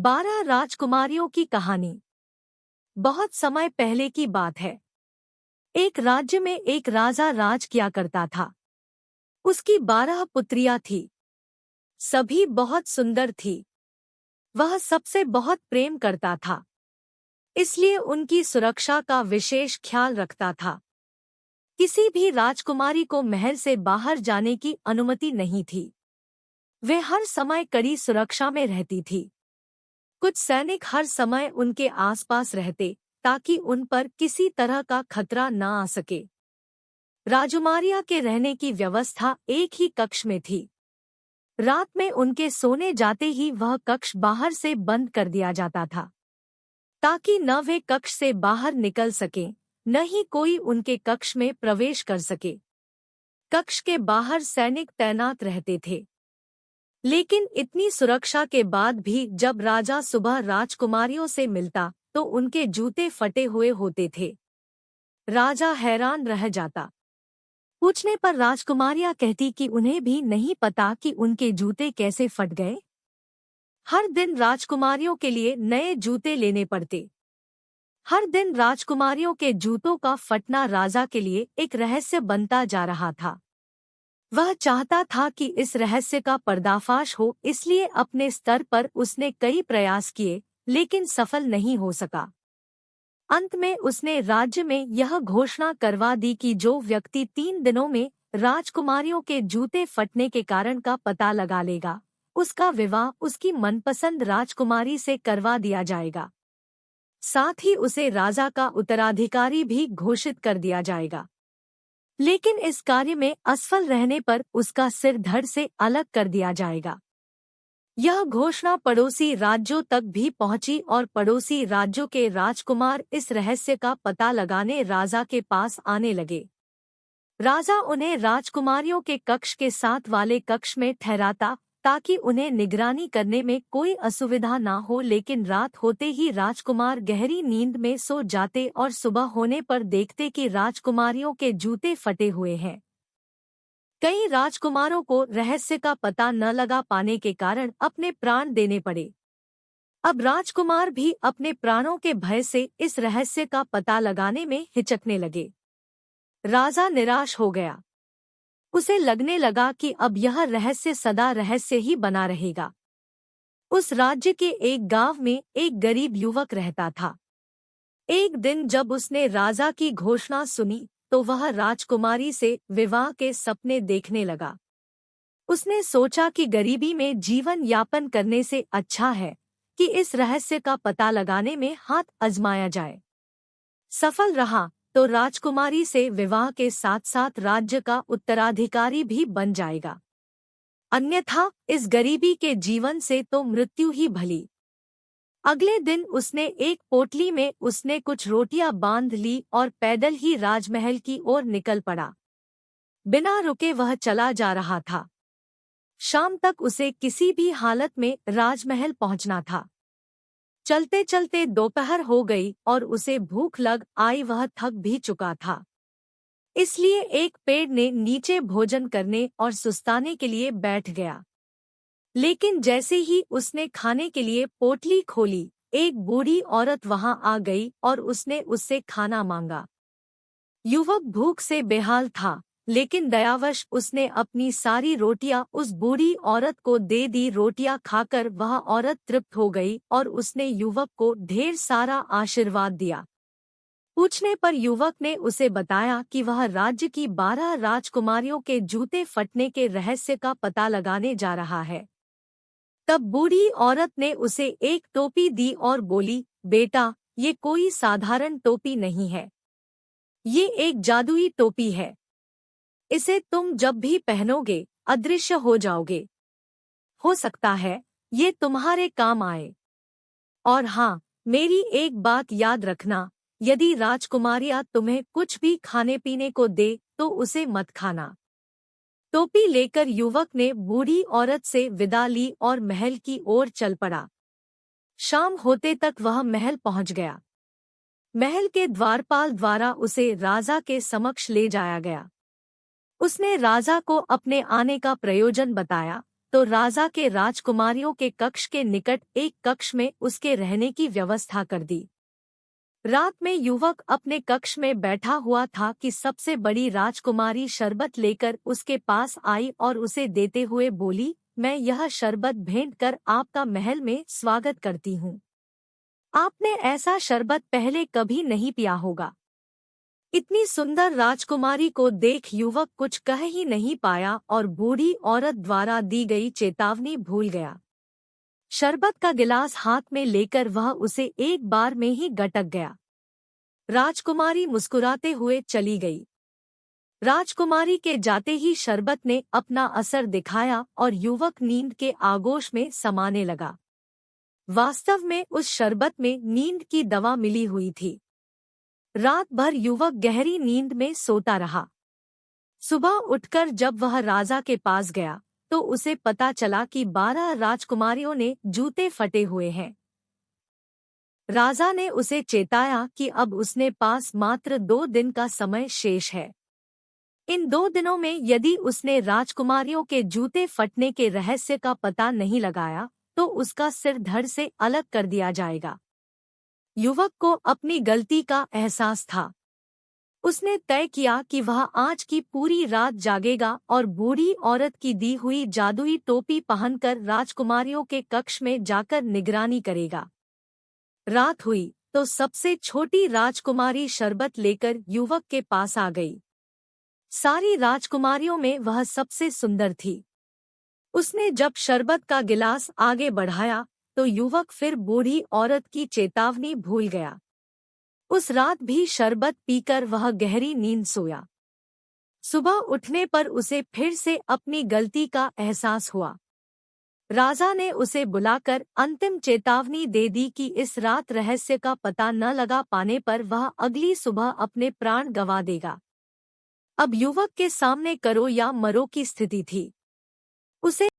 12 राजकुमारियों की कहानी। बहुत समय पहले की बात है। एक राज्य में एक राजा राज किया करता था। उसकी 12 पुत्रियां थीं। सभी बहुत सुंदर थी। वह सबसे बहुत प्रेम करता था, इसलिए उनकी सुरक्षा का विशेष ख्याल रखता था। किसी भी राजकुमारी को महल से बाहर जाने की अनुमति नहीं थी। वे हर समय कड़ी सुरक्षा में रहती थी। कुछ सैनिक हर समय उनके आसपास रहते ताकि उन पर किसी तरह का खतरा न आ सके। राजकुमारियों के रहने की व्यवस्था एक ही कक्ष में थी। रात में उनके सोने जाते ही वह कक्ष बाहर से बंद कर दिया जाता था, ताकि न वे कक्ष से बाहर निकल सकें, न ही कोई उनके कक्ष में प्रवेश कर सके। कक्ष के बाहर सैनिक तैनात रहते थे। लेकिन इतनी सुरक्षा के बाद भी जब राजा सुबह राजकुमारियों से मिलता तो उनके जूते फटे हुए होते थे। राजा हैरान रह जाता। पूछने पर राजकुमारियां कहती कि उन्हें भी नहीं पता कि उनके जूते कैसे फट गए। हर दिन राजकुमारियों के लिए नए जूते लेने पड़ते। हर दिन राजकुमारियों के जूतों का फटना राजा के लिए एक रहस्य बनता जा रहा था। वह चाहता था कि इस रहस्य का पर्दाफाश हो, इसलिए अपने स्तर पर उसने कई प्रयास किए, लेकिन सफल नहीं हो सका। अंत में उसने राज्य में यह घोषणा करवा दी कि जो व्यक्ति 3 दिनों में राजकुमारियों के जूते फटने के कारण का पता लगा लेगा, उसका विवाह उसकी मनपसंद राजकुमारी से करवा दिया जाएगा। साथ ही उसे राजा का उत्तराधिकारी भी घोषित कर दिया जाएगा। लेकिन इस कार्य में असफल रहने पर उसका सिर धड़ से अलग कर दिया जाएगा। यह घोषणा पड़ोसी राज्यों तक भी पहुंची और पड़ोसी राज्यों के राजकुमार इस रहस्य का पता लगाने राजा के पास आने लगे। राजा उन्हें राजकुमारियों के कक्ष के साथ वाले कक्ष में ठहराता ताकि उन्हें निगरानी करने में कोई असुविधा ना हो, लेकिन रात होते ही राजकुमार गहरी नींद में सो जाते और सुबह होने पर देखते कि राजकुमारियों के जूते फटे हुए हैं। कई राजकुमारों को रहस्य का पता न लगा पाने के कारण अपने प्राण देने पड़े। अब राजकुमार भी अपने प्राणों के भय से इस रहस्य का पता लगाने में हिचकने लगे। राजा निराश हो गया। उसे लगने लगा कि अब यह रहस्य सदा रहस्य ही बना रहेगा। उस राज्य के एक गांव में एक गरीब युवक रहता था। एक दिन जब उसने राजा की घोषणा सुनी तो वह राजकुमारी से विवाह के सपने देखने लगा। उसने सोचा कि गरीबी में जीवन यापन करने से अच्छा है कि इस रहस्य का पता लगाने में हाथ आजमाया जाए। सफल रहा तो राजकुमारी से विवाह के साथ साथ राज्य का उत्तराधिकारी भी बन जाएगा, अन्यथा इस गरीबी के जीवन से तो मृत्यु ही भली। अगले दिन उसने एक पोटली में उसने कुछ रोटियां बांध ली और पैदल ही राजमहल की ओर निकल पड़ा। बिना रुके वह चला जा रहा था। शाम तक उसे किसी भी हालत में राजमहल पहुंचना था। चलते चलते दोपहर हो गई और उसे भूख लग आई। वह थक भी चुका था, इसलिए एक पेड़ ने नीचे भोजन करने और सुस्ताने के लिए बैठ गया। लेकिन जैसे ही उसने खाने के लिए पोटली खोली, एक बूढ़ी औरत वहां आ गई और उसने उससे खाना मांगा। युवक भूख से बेहाल था, लेकिन दयावश उसने अपनी सारी रोटियां उस बूढ़ी औरत को दे दी। रोटियां खाकर वह औरत तृप्त हो गई और उसने युवक को ढेर सारा आशीर्वाद दिया। पूछने पर युवक ने उसे बताया कि वह राज्य की 12 राजकुमारियों के जूते फटने के रहस्य का पता लगाने जा रहा है। तब बूढ़ी औरत ने उसे एक टोपी दी और बोली, बेटा, ये कोई साधारण टोपी नहीं है। ये एक जादुई टोपी है। इसे तुम जब भी पहनोगे अदृश्य हो जाओगे। हो सकता है ये तुम्हारे काम आए। और हाँ, मेरी एक बात याद रखना, यदि राजकुमारियां तुम्हें कुछ भी खाने पीने को दे तो उसे मत खाना। टोपी लेकर युवक ने बूढ़ी औरत से विदा ली और महल की ओर चल पड़ा। शाम होते तक वह महल पहुंच गया। महल के द्वारपाल द्वारा उसे राजा के समक्ष ले जाया गया। उसने राजा को अपने आने का प्रयोजन बताया। तो राजा के राजकुमारियों के कक्ष के निकट एक कक्ष में उसके रहने की व्यवस्था कर दी। रात में युवक अपने कक्ष में बैठा हुआ था कि सबसे बड़ी राजकुमारी शरबत लेकर उसके पास आई और उसे देते हुए बोली, मैं यह शरबत भेंट कर आपका महल में स्वागत करती हूँ। आपने ऐसा शरबत पहले कभी नहीं पिया होगा। इतनी सुंदर राजकुमारी को देख युवक कुछ कह ही नहीं पाया और बूढ़ी औरत द्वारा दी गई चेतावनी भूल गया। शरबत का गिलास हाथ में लेकर वह उसे एक बार में ही गटक गया। राजकुमारी मुस्कुराते हुए चली गई। राजकुमारी के जाते ही शरबत ने अपना असर दिखाया और युवक नींद के आगोश में समाने लगा। वास्तव में उस शरबत में नींद की दवा मिली हुई थी। रात भर युवक गहरी नींद में सोता रहा। सुबह उठकर जब वह राजा के पास गया तो उसे पता चला कि 12 राजकुमारियों ने जूते फटे हुए हैं। राजा ने उसे चेताया कि अब उसने पास मात्र 2 दिन का समय शेष है। इन 2 दिनों में यदि उसने राजकुमारियों के जूते फटने के रहस्य का पता नहीं लगाया तो उसका सिर धड़ से अलग कर दिया जाएगा। युवक को अपनी गलती का एहसास था। उसने तय किया कि वह आज की पूरी रात जागेगा और बूढ़ी औरत की दी हुई जादुई टोपी पहनकर राजकुमारियों के कक्ष में जाकर निगरानी करेगा। रात हुई तो सबसे छोटी राजकुमारी शरबत लेकर युवक के पास आ गई। सारी राजकुमारियों में वह सबसे सुंदर थी। उसने जब शरबत का गिलास आगे बढ़ाया तो युवक फिर बूढ़ी औरत की चेतावनी भूल गया। उस रात भी शरबत पीकर वह गहरी नींद सोया। सुबह उठने पर उसे फिर से अपनी गलती का एहसास हुआ। राजा ने उसे बुलाकर अंतिम चेतावनी दे दी कि इस रात रहस्य का पता न लगा पाने पर वह अगली सुबह अपने प्राण गंवा देगा। अब युवक के सामने करो या मरो की स्थिति थी। उसे